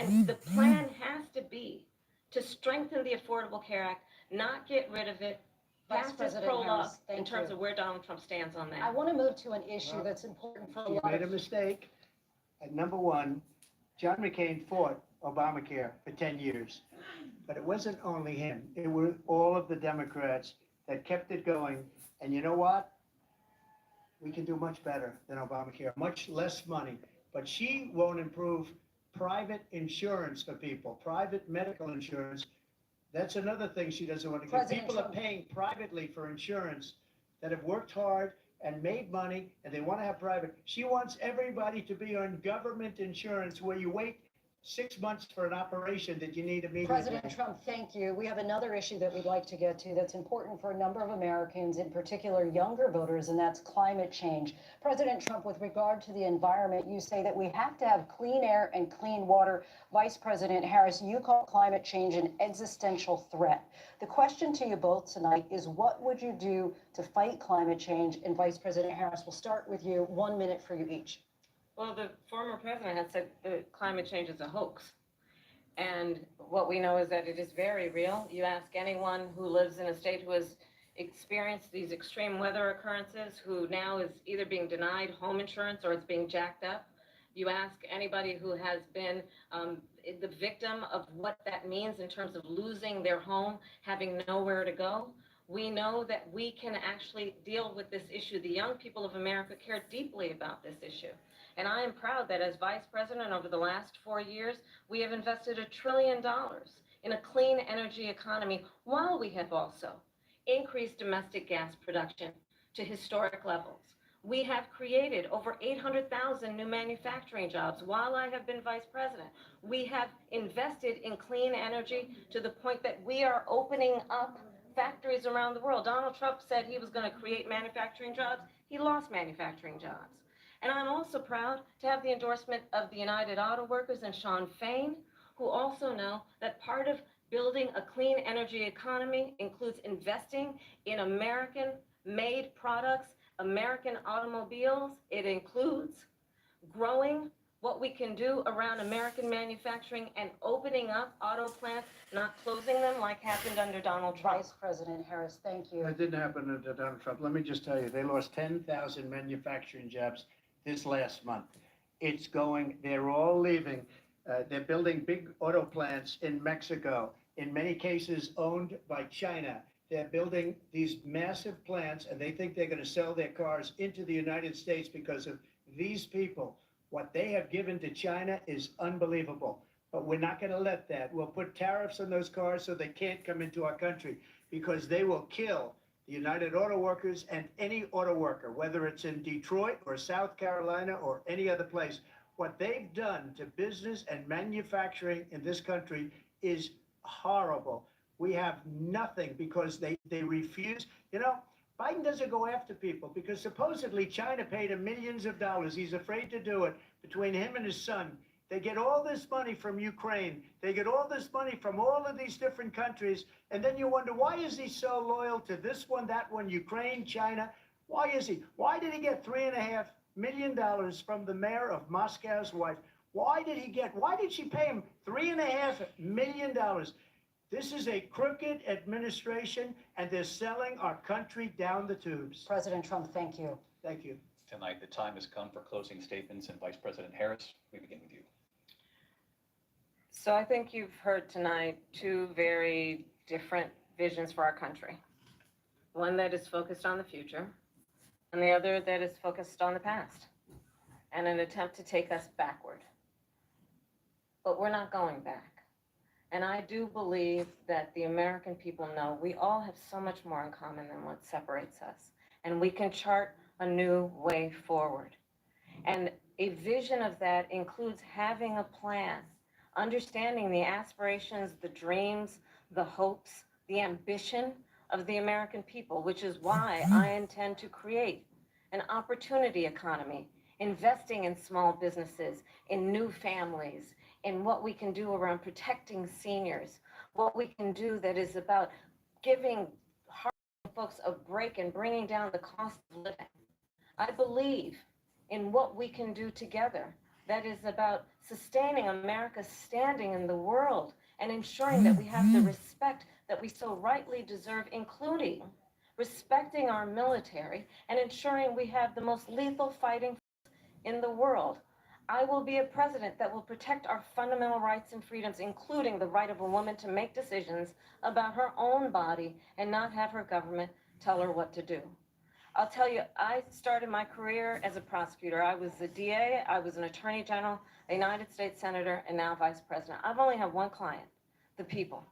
And the plan has to be to strengthen the Affordable Care Act, not get rid of it, Vice pass this President prologue Harris, in thank terms you. of where Donald Trump stands on I that. want to move to an issue that's important for a You lot made a of. mistake. Number one, John McCain fought Obamacare for 10 years. But it wasn't only him. It were all of the Democrats that kept it going. And you know what? We can do much better than Obamacare, much less money. But she won't improve private insurance for people, private medical insurance. That's another thing she doesn't want to give. President People Trump. are paying privately for insurance that have worked hard and made money, and they want to have private. She wants everybody to be on government insurance where you wait 6 months for an operation that you need immediately. President Trump, thank you. We have another issue that we'd like to get to that's important for a number of Americans, in particular younger voters, and that's climate change. President Trump, with regard to the environment, you say that we have to have clean air and clean water. Vice President Harris, you call climate change an existential threat. The question to you both tonight is, what would you do to fight climate change? And Vice President Harris, we'll start with you. 1 minute for you each. Well, the former president had said that climate change is a hoax. And what we know is that it is very real. You ask anyone who lives in a state who has experienced these extreme weather occurrences, who now is either being denied home insurance or it's being jacked up. You ask anybody who has been the victim of what that means in terms of losing their home, having nowhere to go. We know that we can actually deal with this issue. The young people of America care deeply about this issue. And I am proud that as vice president over the last 4 years, we have invested $1 trillion in a clean energy economy, while we have also increased domestic gas production to historic levels. We have created over 800,000 new manufacturing jobs while I have been vice president. We have invested in clean energy to the point that we are opening up factories around the world. Donald Trump said he was going to create manufacturing jobs. He lost manufacturing jobs. And I'm also proud to have the endorsement of the United Auto Workers and Sean Fain, who also know that part of building a clean energy economy includes investing in American-made products, American automobiles. It includes growing what we can do around American manufacturing and opening up auto plants, not closing them like happened under Donald Trump. Vice President Harris, thank you. That didn't happen under Donald Trump. Let me just tell you, they lost 10,000 manufacturing jobs this last month. It's going, they're all leaving. They're building big auto plants in Mexico, in many cases owned by China. They're building these massive plants, and they think they're going to sell their cars into the United States because of these people. What they have given to China is unbelievable. But we're not going to let that. We'll put tariffs on those cars so they can't come into our country, because they will kill the United Auto Workers and any auto worker, whether it's in Detroit or South Carolina or any other place. What they've done to business and manufacturing in this country is horrible. We have nothing because they refuse. You know, Biden doesn't go after people because supposedly China paid him millions of dollars. He's afraid to do it. Between him and his son, they get all this money from Ukraine. They get all this money from all of these different countries. And then you wonder, why is he so loyal to this one, that one, Ukraine, China? Why is he? Why did he get $3.5 million from the mayor of Moscow's wife? Why did she pay him $3.5 million? This is a crooked administration, and they're selling our country down the tubes. President Trump, thank you. Thank you. Tonight, the time has come for closing statements, and Vice President Harris, we begin with you. So I think you've heard tonight two very different visions for our country. One that is focused on the future, and the other that is focused on the past, and an attempt to take us backward. But we're not going back. And I do believe that the American people know we all have so much more in common than what separates us. And we can chart a new way forward. And a vision of that includes having a plan, understanding the aspirations, the dreams, the hopes, the ambition of the American people, which is why I intend to create an opportunity economy, investing in small businesses, in new families, in what we can do around protecting seniors, what we can do that is about giving hard folks a break and bringing down the cost of living. I believe in what we can do together that is about sustaining America's standing in the world and ensuring that we have the respect that we so rightly deserve, including respecting our military and ensuring we have the most lethal fighting in the world. I will be a president that will protect our fundamental rights and freedoms, including the right of a woman to make decisions about her own body and not have her government tell her what to do. I'll tell you, I started my career as a prosecutor. I was a DA, I was an attorney general, a United States senator, and now vice president. I've only had one client, the people.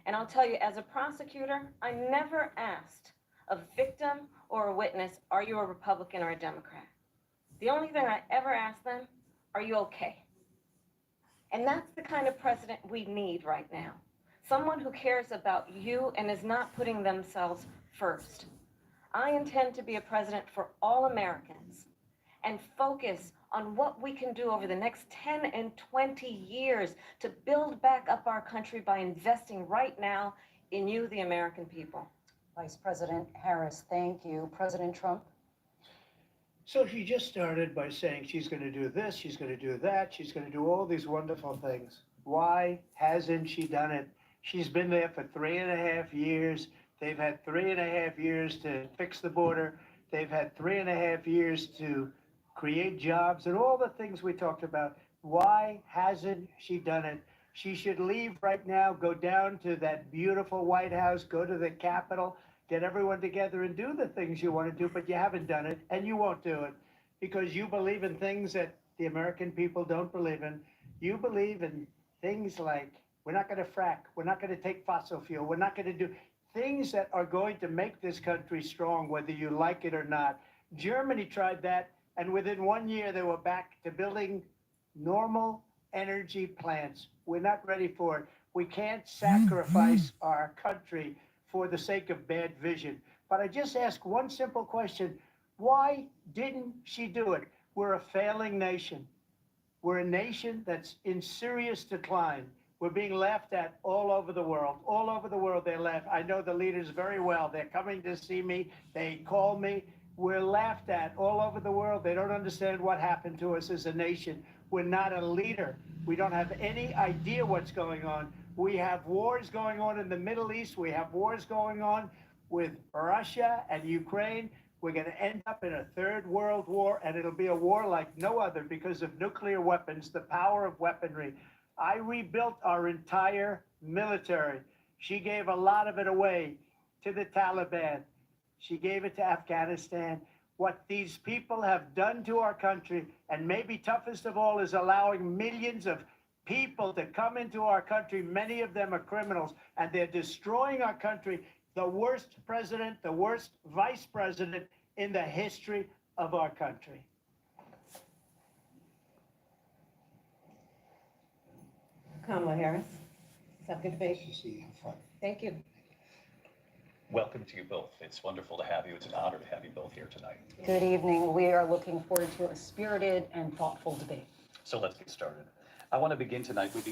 And I'll tell you, as a prosecutor, I never asked a victim or a witness, are you a Republican or a Democrat? The only thing I ever asked them, are you okay? And that's the kind of president we need right now. Someone who cares about you and is not putting themselves first. I intend to be a president for all Americans and focus on what we can do over the next 10 and 20 years to build back up our country by investing right now in you, the American people. Vice President Harris, thank you. President Trump? So she just started by saying she's going to do this, she's going to do that, she's going to do all these wonderful things. Why hasn't she done it? She's been there for 3.5 years. They've had 3.5 years to fix the border. They've had 3.5 years to create jobs and all the things we talked about. Why hasn't she done it? She should leave right now, go down to that beautiful White House, go to the Capitol, get everyone together and do the things you want to do, but you haven't done it, and you won't do it because you believe in things that the American people don't believe in. You believe in things like, we're not going to frack, we're not going to take fossil fuel, we're not going to do things that are going to make this country strong, whether you like it or not. Germany tried that, and within 1 year, they were back to building normal energy plants. We're not ready for it. We can't sacrifice our country for the sake of bad vision. But I just ask one simple question. Why didn't she do it? We're a failing nation. We're a nation that's in serious decline. We're being laughed at all over the world. All over the world, they laugh. I know the leaders very well. They're coming to see me. They call me. We're laughed at all over the world. They don't understand what happened to us as a nation. We're not a leader. We don't have any idea what's going on. We have wars going on in the Middle East. We have wars going on with Russia and Ukraine. We're going to end up in a third world war, and it'll be a war like no other because of nuclear weapons, the power of weaponry. I rebuilt our entire military. She gave a lot of it away to the Taliban. She gave it to Afghanistan. What these people have done to our country, and maybe toughest of all, is allowing millions of people to come into our country. Many of them are criminals, and they're destroying our country. The worst president, the worst vice president in the history of our country. Kamala Harris. Have good faith. Thank you. Welcome to you both. It's wonderful to have you. It's an honor to have you both here tonight. Good evening. We are looking forward to a spirited and thoughtful debate. So let's get started. I want to begin tonight with the